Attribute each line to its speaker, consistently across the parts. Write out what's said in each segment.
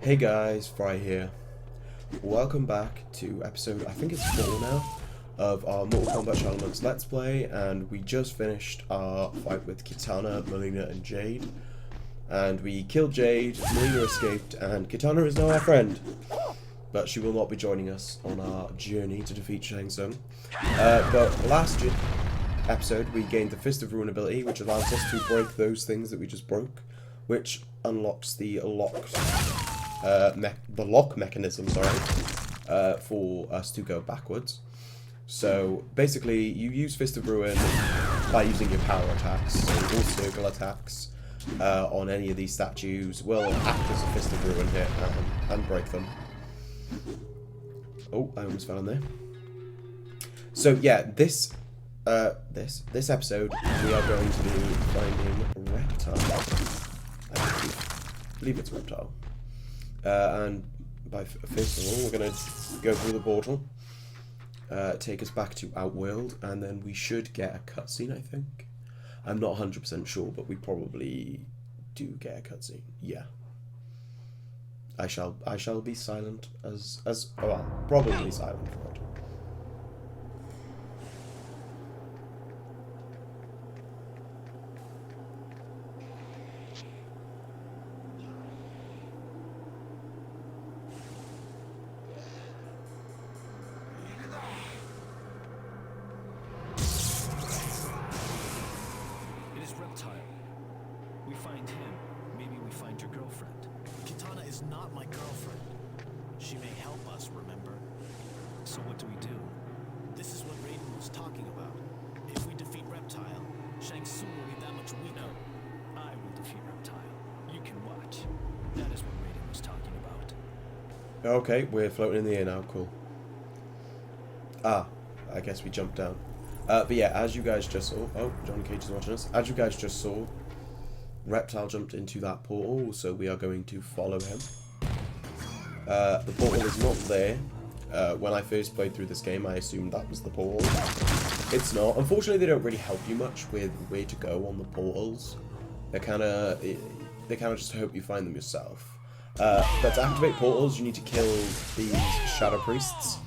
Speaker 1: Hey guys, Fry here. Welcome back to episode, I think it's 4 now, of our Mortal Kombat Shaolin Let's Play, and we just finished our fight with Kitana, Melina, and Jade. And we killed Jade, Melina escaped, and Kitana is now our friend. But she will not be joining us on our journey to defeat Shang Tsung. But last episode, we gained the Fist of Ruin ability, which allows us to break those things that we just broke, which unlocks the lock mechanism, for us to go backwards. So basically, you use Fist of Ruin by using your power attacks, so all circle attacks on any of these statues will act as a Fist of Ruin hit and break them. Oh, I almost fell in there. So yeah, this episode we are going to be finding Reptile. I believe it's Reptile. And first of all, we're going to go through the portal, take us back to Outworld, and then we should get a cutscene, I think. I'm not 100% sure, but we probably do get a cutscene. Yeah. I shall be silent probably silent for it.
Speaker 2: It is Reptile. We find him, maybe we find your girlfriend.
Speaker 3: Kitana is not my girlfriend. She may help us, remember?
Speaker 2: So what do we do?
Speaker 3: This is what Raiden was talking about. If we defeat Reptile, Shang Tsung will be that much weaker.
Speaker 2: No, I will defeat Reptile. You can watch. That is what Raiden was talking about.
Speaker 1: Okay, we're floating in the air now, cool. Ah, I guess we jumped down. But yeah, as you guys just saw, Johnny Cage is watching us. As you guys just saw, Reptile jumped into that portal, so we are going to follow him. The portal is not there. When I first played through this game, I assumed that was the portal. It's not. Unfortunately, they don't really help you much with where to go on the portals. They kind of just hope you find them yourself. But to activate portals, you need to kill these Shadow Priests.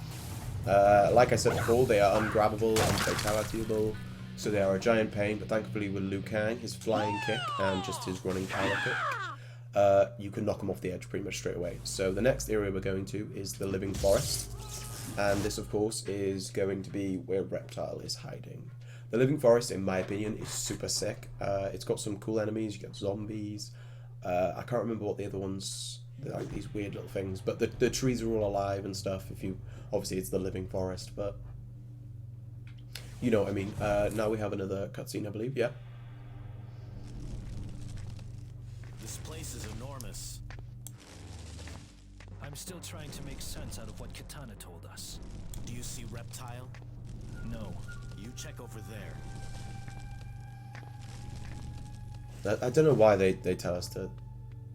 Speaker 1: Like I said before, they are ungrabbable and fatalityable. So they are a giant pain, but thankfully with Liu Kang, his flying kick and just his running power kick, you can knock him off the edge pretty much straight away. So the next area we're going to is the Living Forest, and this of course is going to be where Reptile is hiding. The Living Forest, in my opinion, is super sick. It's got some cool enemies, you get zombies, I can't remember what the other ones, like these weird little things, but the trees are all alive and stuff. Obviously it's the Living Forest, but you know what I mean. Now we have another cutscene, I believe. Yeah.
Speaker 3: This place is enormous.
Speaker 2: I'm still trying to make sense out of what Kitana told us.
Speaker 3: Do you see Reptile?
Speaker 2: No.
Speaker 3: You check over there.
Speaker 1: I don't know why they tell us to,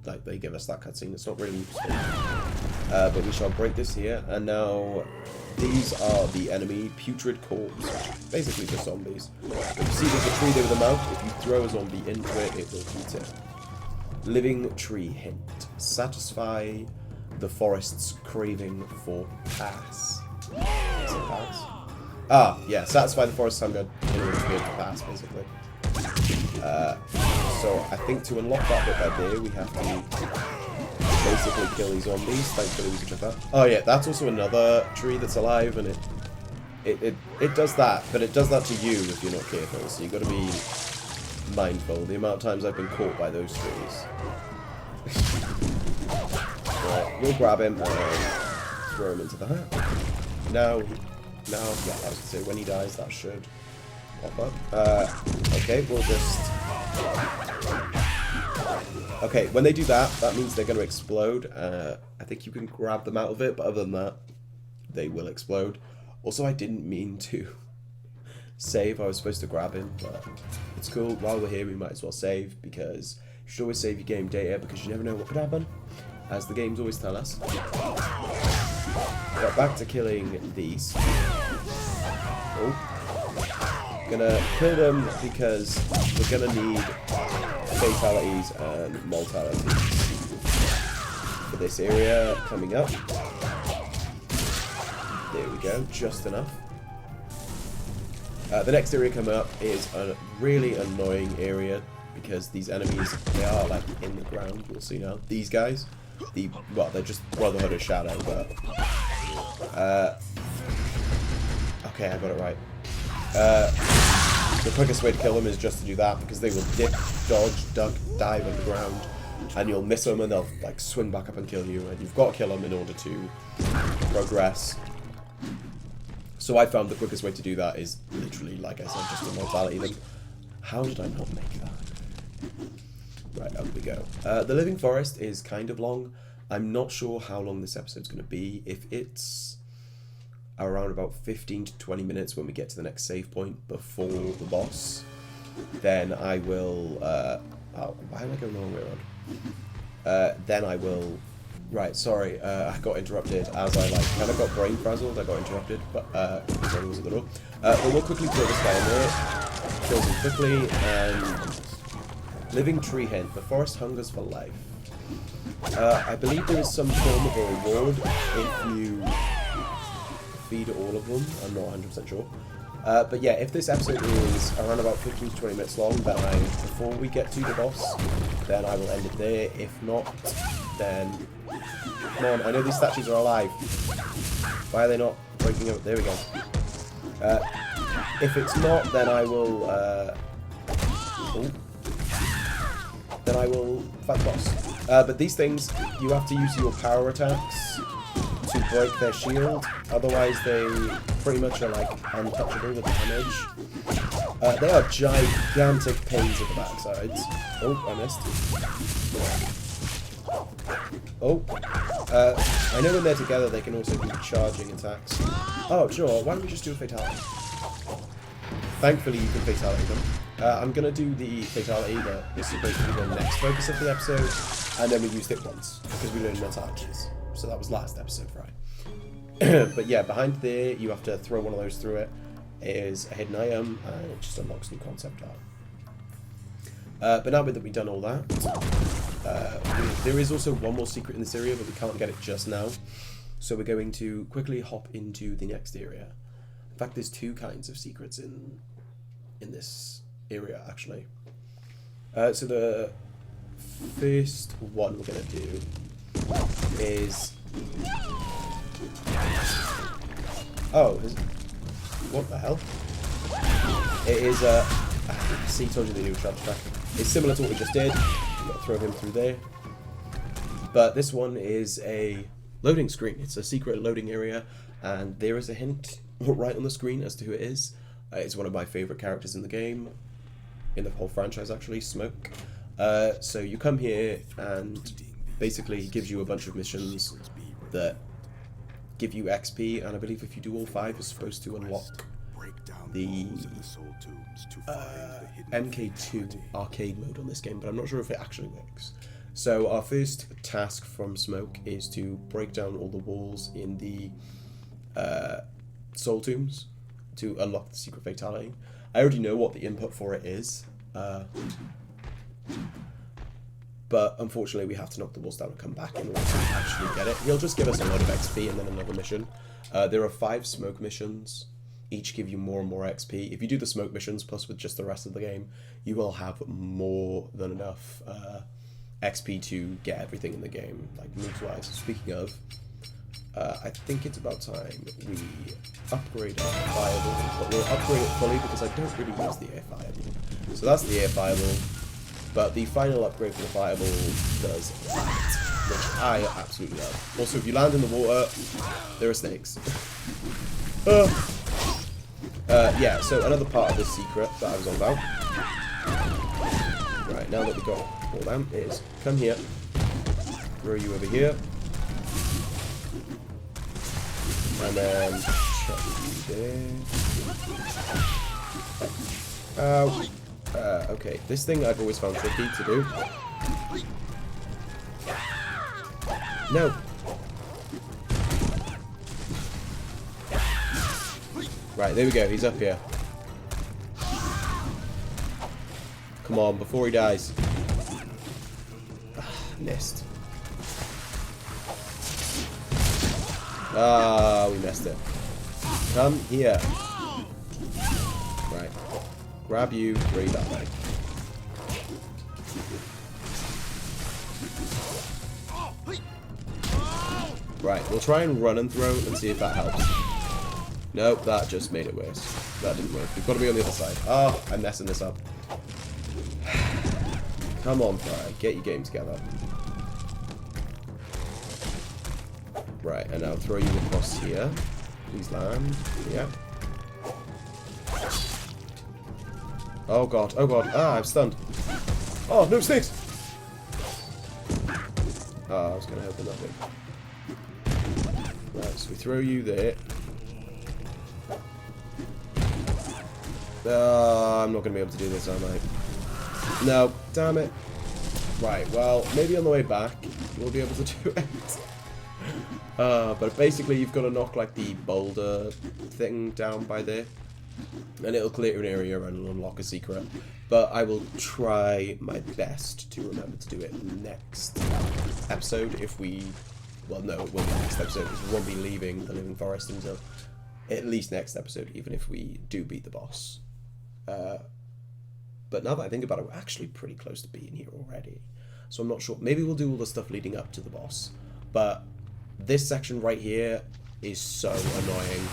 Speaker 1: like, they give us that cutscene. It's not really useful. But we shall break this here, and now these are the enemy Putrid Corpse, basically just zombies. If you see there's a tree there with a mouth, if you throw a zombie into it, it will eat it. Living Tree Hint. Satisfy the forest's craving for pass. Is it pass? Ah, yeah, satisfy the forest's hunger in order to be able to pass, basically. So I think to unlock that bit right there, we have to basically kill these zombies. Thankfully we can jump up. Oh yeah, that's also another tree that's alive, and it does that, but it does that to you if you're not careful, so you've got to be mindful. The amount of times I've been caught by those trees. Right, we'll grab him and throw him into the hat. Now, yeah, I was going to say, when he dies, that should pop up. Okay, we'll just... Okay, when they do that, that means they're going to explode. I think you can grab them out of it, but other than that, they will explode. Also, I didn't mean to save. I was supposed to grab him, but it's cool. While we're here, we might as well save, because you should always save your game data, because you never know what could happen, as the games always tell us. But back to killing these. Oh. Gonna kill them because we're gonna need fatalities and mortalities. The this area coming up. There we go, just enough. The next area coming up is a really annoying area because these enemies, they are like in the ground, you'll see now. These guys, well, they're just Brotherhood of Shadow, but... okay, I got it right. The quickest way to kill them is just to do that, because they will dip, dodge, duck, dive underground, and you'll miss them and they'll like swing back up and kill you, and you've got to kill them in order to progress. So I found the quickest way to do that is literally, like I said, just to mortality them. How did I not make that? Right, up we go. The Living Forest is kind of long. I'm not sure how long this episode's going to be. If it's around about 15 to 20 minutes when we get to the next save point before the boss, then I will... oh, why am I going the wrong way around? Then I will... Right, sorry, I got interrupted as I like kind of got brain frazzled. I got interrupted, but someone was at the door. But we'll quickly kill this guy in there. Kills him quickly, and Living Tree Hint. The forest hungers for life. I believe there is some form of a reward if you feed all of them. I'm not 100% sure. But yeah, if this episode is around about 15 to 20 minutes long, then before we get to the boss, then I will end it there. If not, then... Come on, I know these statues are alive. Why are they not breaking out? There we go. If it's not, then I will... then I will fight the boss. But these things, you have to use your power attacks to break their shield. Otherwise, they pretty much are like untouchable with damage. They are gigantic pains at the backsides. Oh, I missed. Oh, I know when they're together they can also do charging attacks. Oh, sure, why don't we just do a fatality? Thankfully you can fatality them. I'm going to do the fatality that is supposed to be the next focus of the episode, and then we used it once, because we learned montages. So that was last episode, right? But yeah, behind there you have to throw one of those through it. It is a hidden item, and it just unlocks new concept art. But now that we've done all that, there is also one more secret in this area, but we can't get it just now. So we're going to quickly hop into the next area. In fact, there's two kinds of secrets in this area, actually. So the first one we're going to do is... Oh, what the hell? It is see, told you they do a charge attack. It's similar to what we just did. You've got to throw him through there. But this one is a loading screen. It's a secret loading area, and there is a hint right on the screen as to who it is. It's one of my favourite characters in the game, in the whole franchise actually, Smoke. So you come here, and basically he gives you a bunch of missions that give you XP, and I believe if you do all 5, you're supposed to unlock the MK2 arcade mode on this game, but I'm not sure if it actually works. So our first task from Smoke is to break down all the walls in the soul tombs to unlock the secret fatality. I already know what the input for it is, but unfortunately we have to knock the walls down and come back in order to actually get it. He'll just give us a load of XP and then another mission. There are 5 Smoke missions. Each give you more and more XP. If you do the Smoke missions plus with just the rest of the game, you will have more than enough XP to get everything in the game, like moves-wise. Speaking of, I think it's about time we upgrade our fireball, but we'll upgrade it fully because I don't really use the air fireball. So that's the air fireball, but the final upgrade for the fireball does that, which I absolutely love. Also, if you land in the water, there are snakes. Yeah, so another part of this secret that I was on about. Right, now that we've got all them, is come here, throw you over here, and then chuck you there. Okay, this thing I've always found tricky to do. No. Right, there we go, he's up here. Come on, before he dies. Missed. Ah, we messed it. Come here. Right. Grab you, throw you that way. Right, we'll try and run and throw and see if that helps. Nope, that just made it worse. That didn't work. We've got to be on the other side. Oh, I'm messing this up. Come on, Fry. Get your game together. Right, and I'll throw you across here. Please land. Yeah. Oh god, oh god. Ah, I'm stunned. Oh, no snakes! Ah, I was gonna help with nothing. Right, so we throw you there. I'm not gonna be able to do this, am I? No, damn it. Right, well, maybe on the way back we'll be able to do it. But basically you've got to knock like the boulder thing down by there. And it'll clear an area and unlock a secret. But I will try my best to remember to do it next episode if we... Well, no, it won't be next episode because we won't be leaving the Living Forest until at least next episode, even if we do beat the boss. But now that I think about it, we're actually pretty close to being here already. So I'm not sure. Maybe we'll do all the stuff leading up to the boss. But this section right here is so annoying.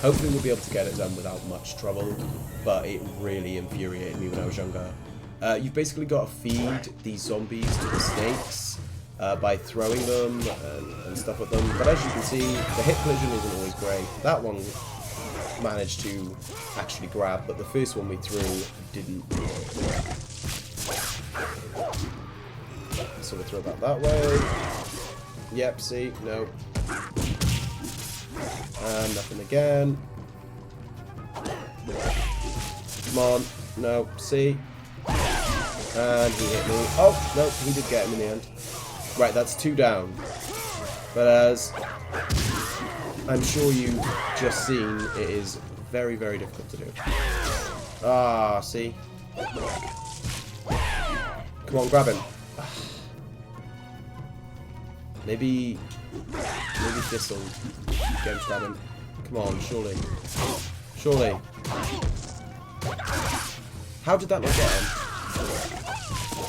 Speaker 1: Hopefully we'll be able to get it done without much trouble. But it really infuriated me when I was younger. You've basically got to feed these zombies to the snakes by throwing them and stuff at them. But as you can see, the hit collision isn't always great. That one managed to actually grab, but the first one we threw didn't. So we'll throw that way. Yep, see? No. And nothing again. Come on. No, see? And he hit me. Oh, no, he did get him in the end. Right, that's 2 down. But as I'm sure you've just seen, it is very, very difficult to do. Ah, see? Come on, grab him. Maybe this will get him to grab him. Come on, surely. Surely. How did that not get him?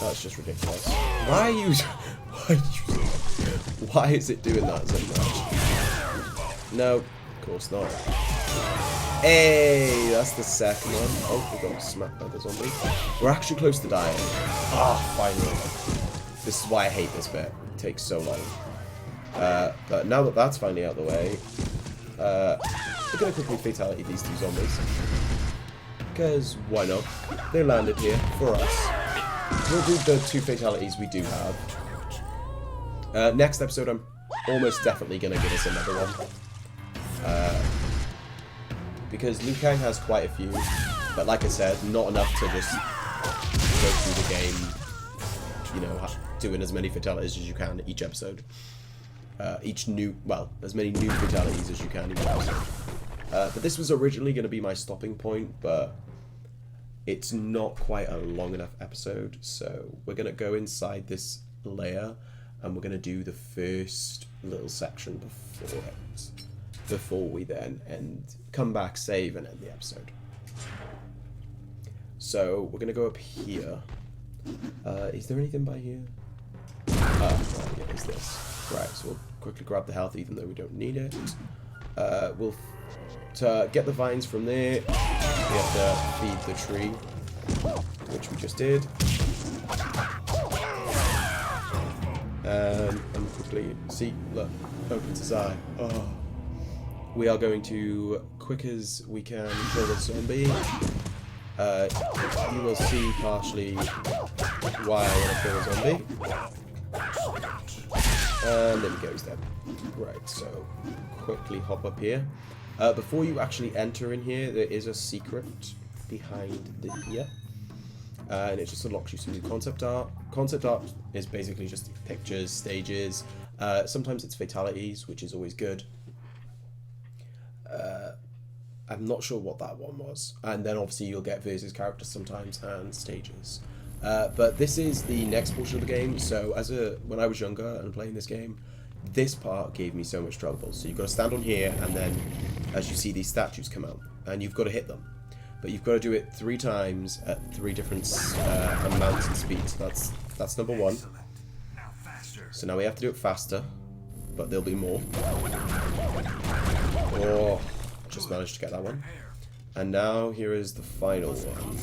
Speaker 1: That's just ridiculous. Why are you... Why is it doing that so much? No, of course not. Hey, that's the second one. Oh, we got smacked by the zombie. We're actually close to dying. Ah, finally. This is why I hate this bit. It takes so long. But now that that's finally out of the way, we're going to quickly fatality these 2 zombies. Because why not? They landed here for us. We'll do the 2 fatalities we do have. Next episode, I'm almost definitely going to give us another one. Because Liu Kang has quite a few, but like I said, not enough to just go through the game, you know, doing as many fatalities as you can each episode. As many new fatalities as you can each episode. But this was originally going to be my stopping point, but it's not quite a long enough episode, so we're going to go inside this layer, and we're going to do the first little section before it. Before we then come back, save, and end the episode. So we're going to go up here. Is there anything by here? Right, yeah, is this. Right, so we'll quickly grab the health even though we don't need it. To get the vines from there, we have to feed the tree, which we just did. And quickly, see, look, opens his eye. Oh. We are going to, quick as we can, kill the zombie. You will see partially why I want to kill the zombie. And there we go, he's dead. Right, so quickly hop up here. Before you actually enter in here, there is a secret behind here. And it just unlocks you some new concept art. Concept art is basically just pictures, stages. Sometimes it's fatalities, which is always good. I'm not sure what that one was. And then obviously you'll get versus characters sometimes and stages. But this is the next portion of the game. So when I was younger and playing this game, this part gave me so much trouble. So you've got to stand on here, and then as you see these statues come out, and you've got to hit them. But you've got to do it 3 times at 3 different amounts and speeds. That's number 1. So now we have to do it faster, but there'll be more. Oh, just managed to get that one. And now here is the final one.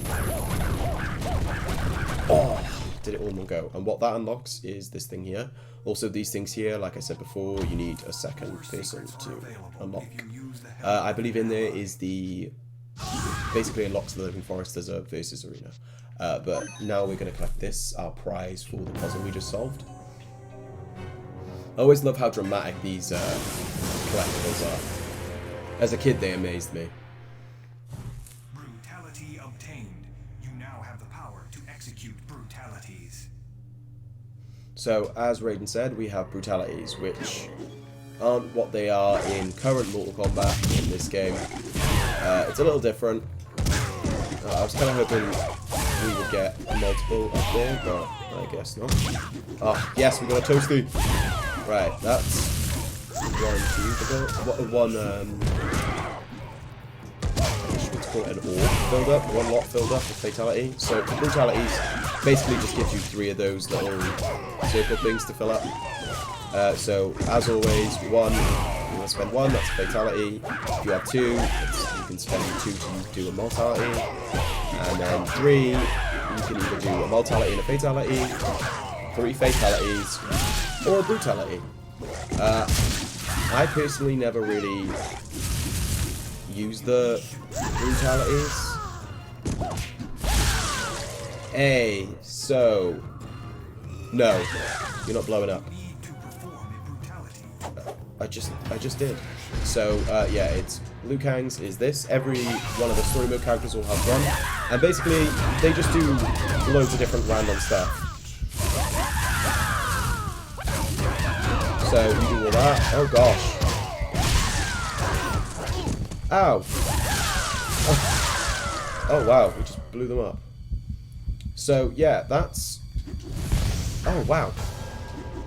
Speaker 1: Oh, did it all in one go. And what that unlocks is this thing here. Also, these things here, like I said before, you need a second person to unlock. I believe in there is the... Basically unlocks the Living Forest as a versus arena. But now we're going to collect this, our prize for the puzzle we just solved. I always love how dramatic these collectibles are. As a kid, they amazed me.
Speaker 4: Brutality obtained. You now have the power to execute brutalities.
Speaker 1: So, as Raiden said, we have brutalities, which aren't what they are in current Mortal Kombat in this game. It's a little different. I was kind of hoping we would get multiple up there, but I guess not. Oh, yes, we got a toasty. Right, that's one let's call it an orb filled up, 1 lot filled up with fatality. So the brutalities basically just gives you 3 of those little circle things to fill up. So as always, 1, you want to spend 1, that's a fatality. If you have 2, you can spend 2 to do a mortality. And then 3, you can either do a mortality and a fatality, 3 fatalities, or a brutality. I personally never really use the brutalities. Hey, so... No, you're not blowing up. I just did. So, yeah, it's Liu Kang's is this. Every one of the story mode characters will have one. And basically, they just do loads of different random stuff. So, you do all that. Oh, gosh. Ow. Oh, wow. We just blew them up. So, yeah, that's... Oh, wow.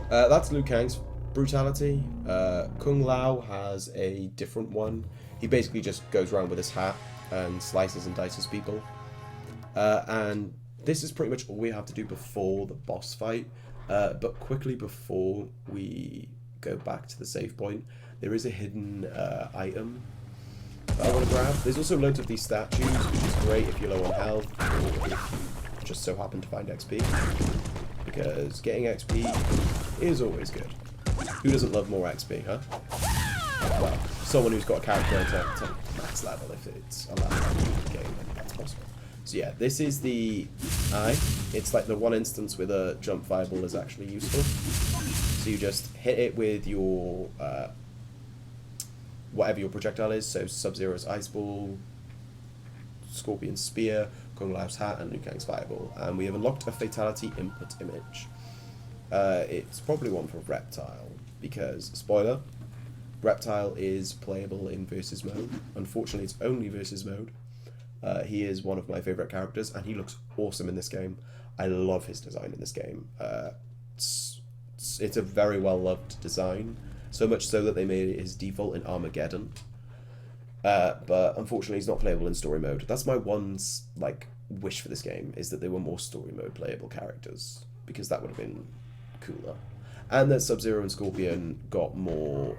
Speaker 1: That's Liu Kang's brutality. Kung Lao has a different one. He basically just goes around with his hat and slices and dices people. And this is pretty much all we have to do before the boss fight. But quickly before we go back to the save point, there is a hidden item that I want to grab. There's also loads of these statues, which is great if you're low on health, or if you just so happen to find XP. Because getting XP is always good. Who doesn't love more XP, huh? Well, someone who's got a character to max level if it's allowed in the game, then that's possible. So yeah, this is the eye. It's like the one instance where the jump fireball is actually useful. So you just hit it with your, whatever your projectile is, so Sub-Zero's Ice Ball, Scorpion's Spear, Kung Lao's Hat, and Liu Kang's Fireball. And we have unlocked a Fatality input image. It's probably one for Reptile, because, spoiler, Reptile is playable in versus mode. Unfortunately, it's only versus mode. He is one of my favourite characters, and he looks awesome in this game. I love his design in this game. It's a very well-loved design, so much so that they made it his default in Armageddon. But unfortunately, he's not playable in story mode. That's my one wish for this game, is that there were more story mode playable characters, because that would have been cooler. And that Sub-Zero and Scorpion got more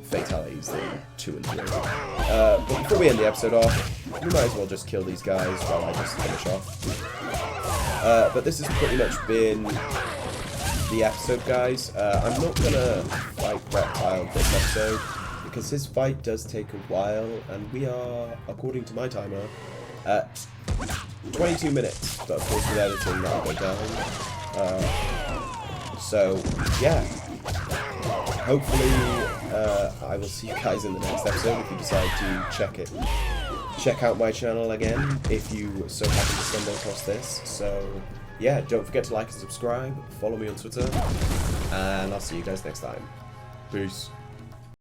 Speaker 1: fatalities than 2 and 3. But before we end the episode off, we might as well just kill these guys while I just finish off. But this has pretty much been the episode, guys. I'm not gonna fight Reptile this episode, because his fight does take a while, and we are, according to my timer, at 22 minutes, but of course with editing that'll go down. So, yeah, hopefully I will see you guys in the next episode if you decide to check out my channel again, if you so happen to stumble across this. So, yeah, don't forget to like and subscribe, follow me on Twitter, and I'll see you guys next time. Peace.